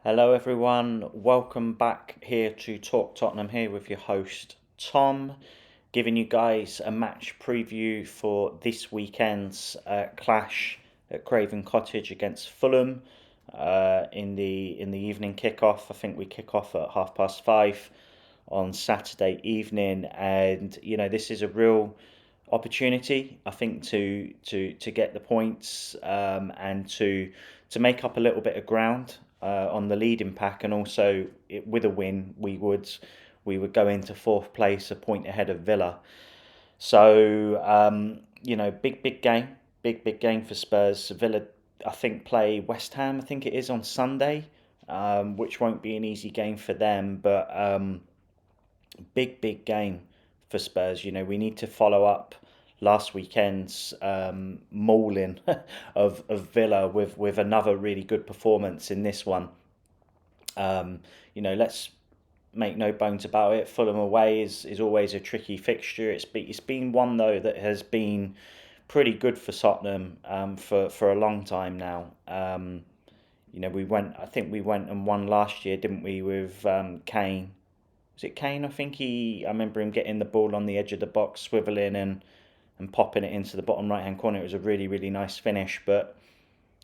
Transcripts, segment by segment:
Hello, everyone. Welcome back here to Talk Tottenham. Here with your host Tom, giving you guys a match preview for this weekend's clash at Craven Cottage against Fulham in the evening kickoff. I think we kick off at 5:30 on Saturday evening, and this is a real opportunity, I think, to get the points and to make up a little bit of ground on the leading pack, and also with a win, we would go into fourth place, a point ahead of Villa. So big game, big game for Spurs. Villa, I think, play West Ham. I think it is on Sunday, which won't be an easy game for them, but big game for Spurs. We need to follow up last weekend's mauling of Villa with another really good performance in this one. Let's make no bones about it. Fulham away is always a tricky fixture. It's been one though that has been pretty good for Tottenham for a long time now. I think we went and won last year, didn't we, with Kane? Was it Kane? I remember him getting the ball on the edge of the box, swiveling and popping it into the bottom right hand corner. It was a really, really nice finish. But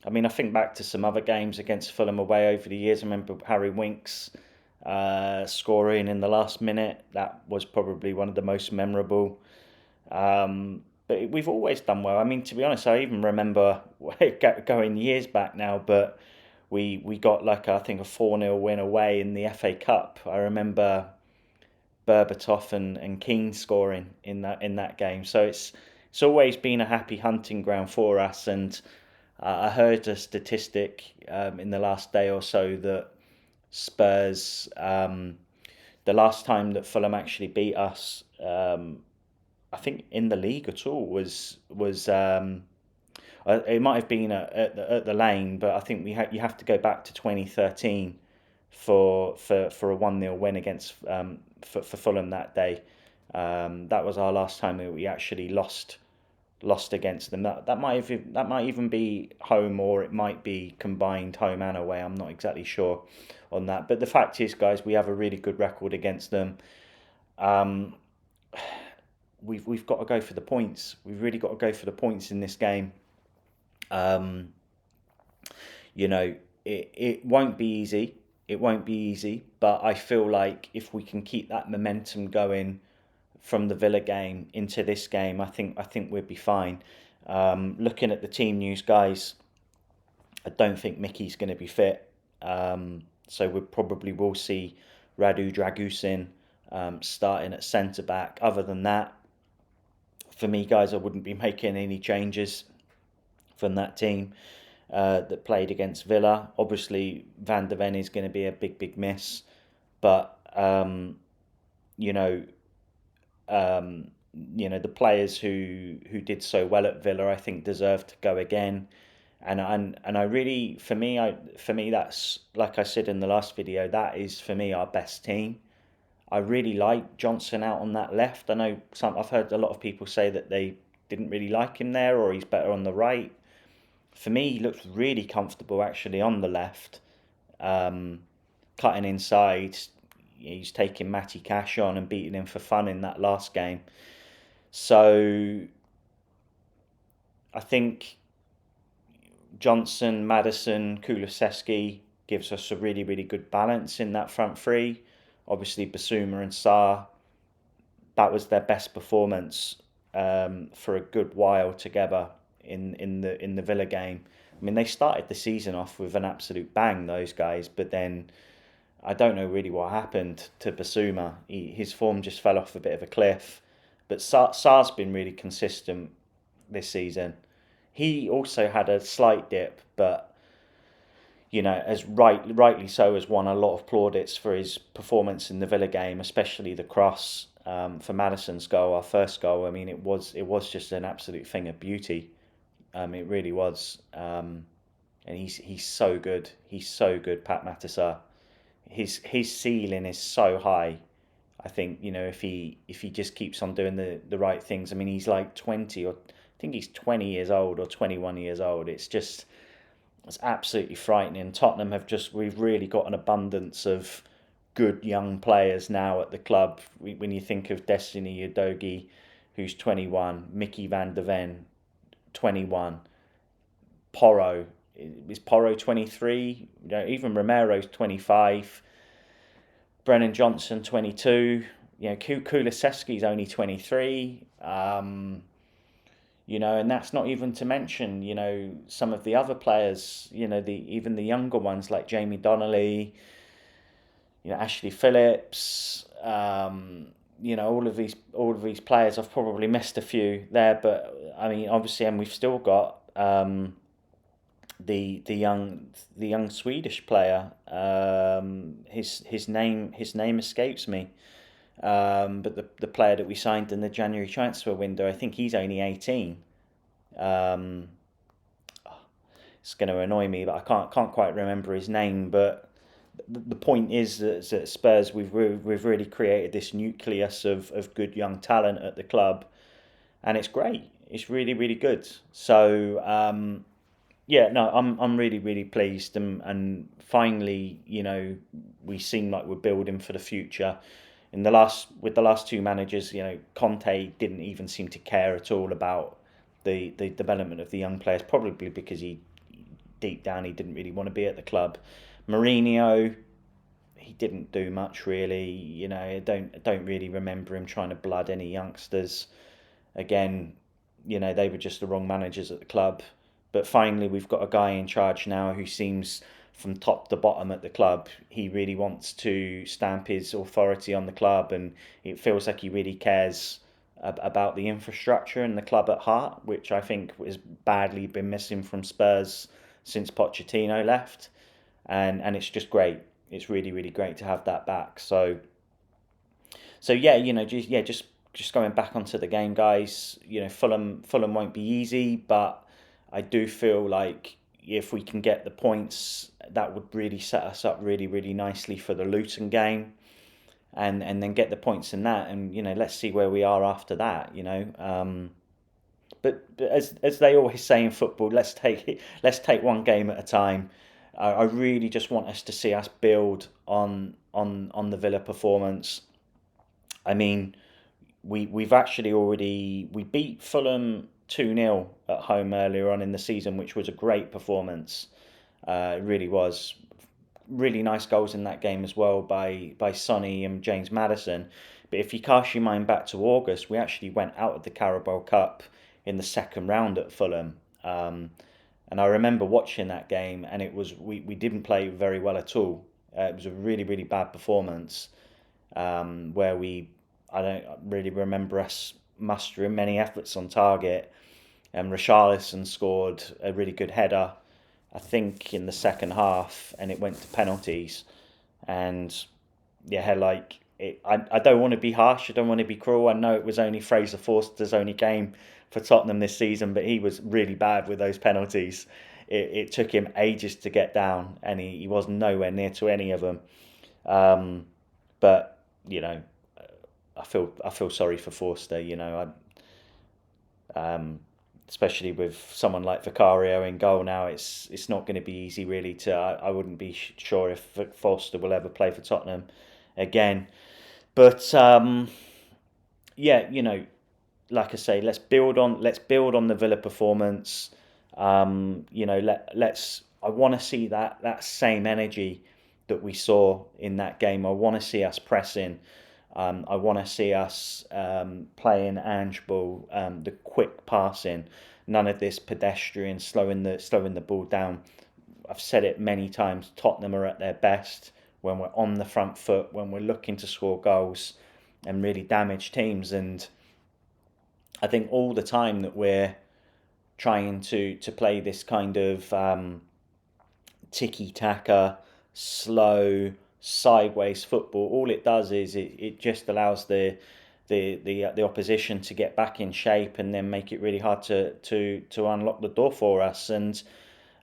I think back to some other games against Fulham away over the years. I remember Harry Winks scoring in the last minute. That was probably one of the most memorable. But we've always done well. To be honest, I even remember going years back now, but we got I think a 4-0 win away in the FA Cup. I remember Berbatov and Keane scoring in that game. So it's always been a happy hunting ground for us. And I heard a statistic in the last day or so that Spurs, the last time that Fulham actually beat us, I think in the league at all was it might have been at the Lane, but I think you have to go back to 2013 for a 1-0 win against for Fulham that day. That was our last time that we actually lost against them. That might even be home, or it might be combined home and away. I'm not exactly sure on that. But the fact is, guys, we have a really good record against them. Um, we've got to go for the points. We've really got to go for the points in this game. Um, it won't be easy. It won't be easy, but I feel like if we can keep that momentum going from the Villa game into this game, I think we'll be fine. Looking at the team news, guys, I don't think Mickey's going to be fit, so we probably will see Radu Dragusin starting at centre back. Other than that, for me, guys, I wouldn't be making any changes from that team that played against Villa. Obviously, Van der Ven is going to be a big miss, but you know, the players who did so well at Villa, I think, deserve to go again. And I really, for me, that's, like I said in the last video, that is for me our best team. I really like Johnson out on that left. I know I've heard a lot of people say that they didn't really like him there, or he's better on the right. For me, he looks really comfortable actually on the left, cutting inside. He's taking Matty Cash on and beating him for fun in that last game. So I think Johnson, Maddison, Kulusevski gives us a really, really good balance in that front three. Obviously, Basuma and Sarr, that was their best performance for a good while together in the Villa game. They started the season off with an absolute bang, those guys, but then I don't know really what happened to Basuma. His form just fell off a bit of a cliff. But Sarr's been really consistent this season. He also had a slight dip, but as rightly so, has won a lot of plaudits for his performance in the Villa game, especially the cross for Maddison's goal, our first goal. It was just an absolute thing of beauty. It really was, and he's so good. He's so good, Pat Matasar. His ceiling is so high. I think if he just keeps on doing the right things. He's like 20, or I think he's 20 years old or 21 years old. It's just It's absolutely frightening. Tottenham we've really got an abundance of good young players now at the club. When you think of Destiny Udogie, who's 21, Mickey van der Ven, 21, Porro, is Porro 23? Even Romero's 25, Brennan Johnson 22. Kulusevski's only 23. And that's not even to mention, some of the other players, even the younger ones like Jamie Donnelly, Ashley Phillips, all of these players. I've probably missed a few there, but I mean, obviously, and we've still got the young Swedish player. His name escapes me. But the player that we signed in the January transfer window, I think he's only 18. Um, it's going to annoy me, but I can't quite remember his name. But the point is that at Spurs, we've really created this nucleus of good young talent at the club, and it's great. It's really really good. So yeah, no, I'm really really pleased, and finally, we seem like we're building for the future. With the last two managers, Conte didn't even seem to care at all about the development of the young players, probably because he deep down he didn't really want to be at the club. Mourinho, he didn't do much really. I don't really remember him trying to blood any youngsters. Again, they were just the wrong managers at the club. But finally, we've got a guy in charge now who seems, from top to bottom at the club, he really wants to stamp his authority on the club, and it feels like he really cares about the infrastructure and the club at heart, which I think has badly been missing from Spurs since Pochettino left, and it's just great. It's really really great to have that back. So yeah, just going back onto the game, guys. Fulham won't be easy, but I do feel like if we can get the points, that would really set us up really really nicely for the Luton game, and then get the points in that, and let's see where we are after that. But as they always say in football, let's take one game at a time. I really just want us to see us build on the Villa performance. I mean, we've actually already we beat Fulham 2-0 at home earlier on in the season, which was a great performance. It really was. Really nice goals in that game as well by Sonny and James Maddison. But if you cast your mind back to August, we actually went out of the Carabao Cup in the second round at Fulham. And I remember watching that game, and we didn't play very well at all. It was a really really bad performance, where I don't really remember us mustering many efforts on target. And Richarlison scored a really good header, I think, in the second half, and it went to penalties. And yeah, I don't want to be harsh, I don't want to be cruel. I know it was only Fraser Forster's only game for Tottenham this season, but he was really bad with those penalties. It took him ages to get down, and he was nowhere near to any of them. But I feel sorry for Forster. Especially with someone like Vicario in goal now, it's not going to be easy really. I wouldn't be sure if Forster will ever play for Tottenham again. But yeah, like I say, let's build on the Villa performance. Let's. I want to see that same energy that we saw in that game. I want to see us pressing. I want to see us playing Ange ball, the quick passing. None of this pedestrian slowing the ball down. I've said it many times. Tottenham are at their best when we're on the front foot, when we're looking to score goals and really damage teams. And I think all the time that we're trying to play this kind of tiki taka, slow, sideways football, all it does is it just allows the opposition to get back in shape, and then make it really hard to unlock the door for us. And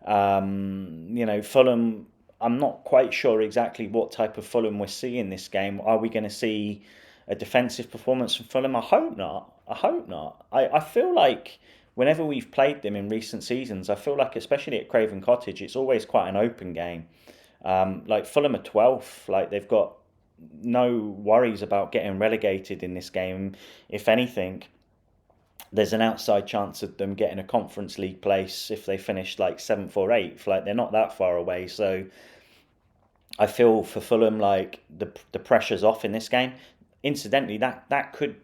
Fulham, I'm not quite sure exactly what type of Fulham we're seeing this game. Are we going to see a defensive performance from Fulham? I hope not. I feel like whenever we've played them in recent seasons, I feel like, especially at Craven Cottage, it's always quite an open game. Like Fulham are 12th, like they've got no worries about getting relegated in this game. If anything, there's an outside chance of them getting a Conference League place if they finish like 7th or 8th. Like they're not that far away. So I feel for Fulham like the pressure's off in this game. Incidentally, that could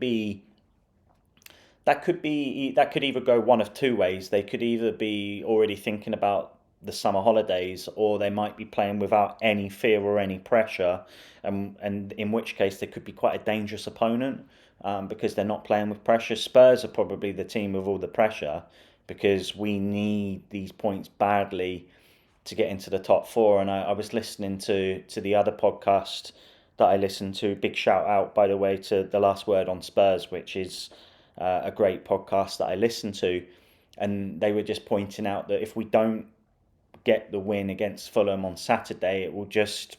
either go one of two ways. They could either be already thinking about the summer holidays, or they might be playing without any fear or any pressure, and in which case they could be quite a dangerous opponent, because they're not playing with pressure. Spurs are probably the team with all the pressure because we need these points badly to get into the top four. And I was listening to the other podcast that I listened to. Big shout out, by the way, to The Last Word on Spurs, which is a great podcast that I listen to. And they were just pointing out that if we don't get the win against Fulham on Saturday, it will just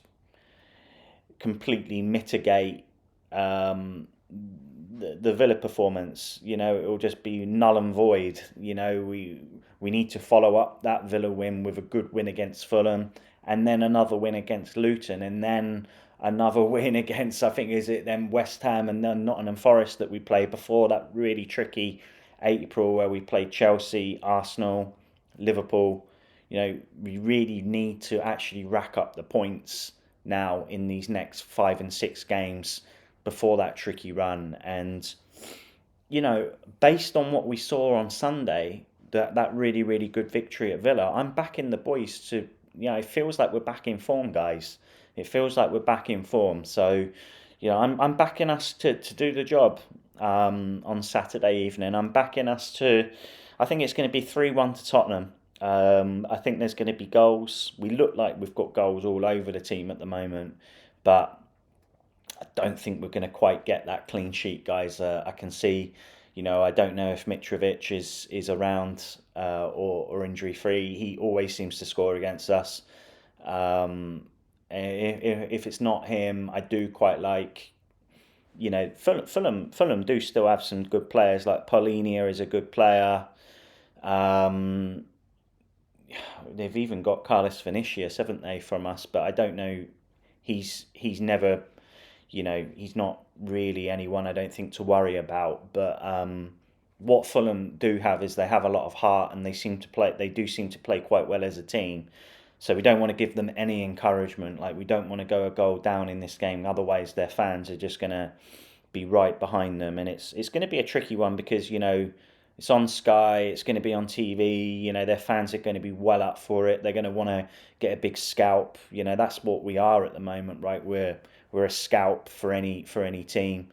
completely mitigate the Villa performance. You know, it will just be null and void. You know, we need to follow up that Villa win with a good win against Fulham, and then another win against Luton, and then another win against, I think, is it then West Ham and then Nottingham Forest that we play before that really tricky April where we played Chelsea, Arsenal, Liverpool. You know, we really need to actually rack up the points now in these next 5 and 6 games before that tricky run. And, you know, based on what we saw on Sunday, that really, really good victory at Villa, I'm backing the boys to, you know, it feels like we're back in form, guys. It feels like we're back in form. So, you know, I'm backing us to do the job on Saturday evening. I'm backing us to, I think it's going to be 3-1 to Tottenham. I think there's going to be goals. We look like we've got goals all over the team at the moment, but I don't think we're going to quite get that clean sheet, guys. I can see, you know, I don't know if Mitrovic is around or injury free. He always seems to score against us. If it's not him, I do quite like, you know, Fulham do still have some good players. Like Paulinia is a good player. They've even got Carlos Vinicius, haven't they, from us? But I don't know. He's never, you know, he's not really anyone I don't think to worry about. But what Fulham do have is they have a lot of heart, and they do seem to play quite well as a team. So we don't want to give them any encouragement. Like, we don't want to go a goal down in this game. Otherwise, their fans are just going to be right behind them, and it's going to be a tricky one because, you know, it's on Sky, it's going to be on TV. You know, their fans are going to be well up for it. They're going to want to get a big scalp. You know, that's what we are at the moment, right? We're a scalp for any team.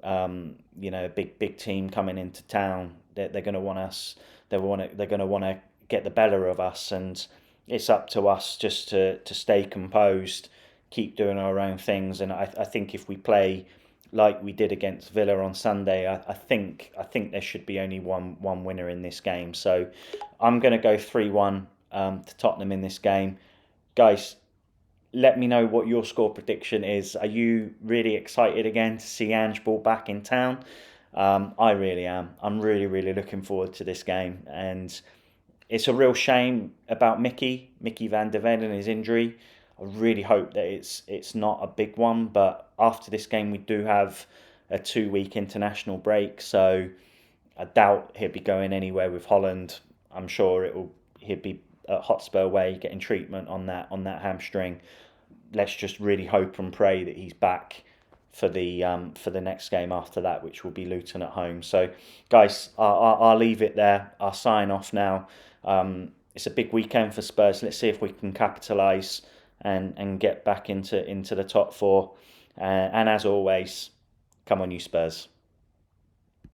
You know, a big team coming into town. They're going to want us. They're going to want to get the better of us, and it's up to us just to stay composed, keep doing our own things. And I think if we play like we did against Villa on Sunday, I think there should be only one winner in this game. So I'm going to go 3-1 to Tottenham in this game. Guys, let me know what your score prediction is. Are you really excited again to see Ange Ball back in town? I really am. I'm really, really looking forward to this game. And it's a real shame about Mickey van der Ven and his injury. I really hope that it's not a big one, but after this game we do have a 2-week international break, so I doubt he'll be going anywhere with Holland. I'm sure he'll be at Hotspur Way getting treatment on that hamstring. Let's just really hope and pray that he's back for the next game after that, which will be Luton at home. So, guys, I'll leave it there. I'll sign off now. It's a big weekend for Spurs. Let's see if we can capitalise and get back into the top four. And as always, come on, you Spurs.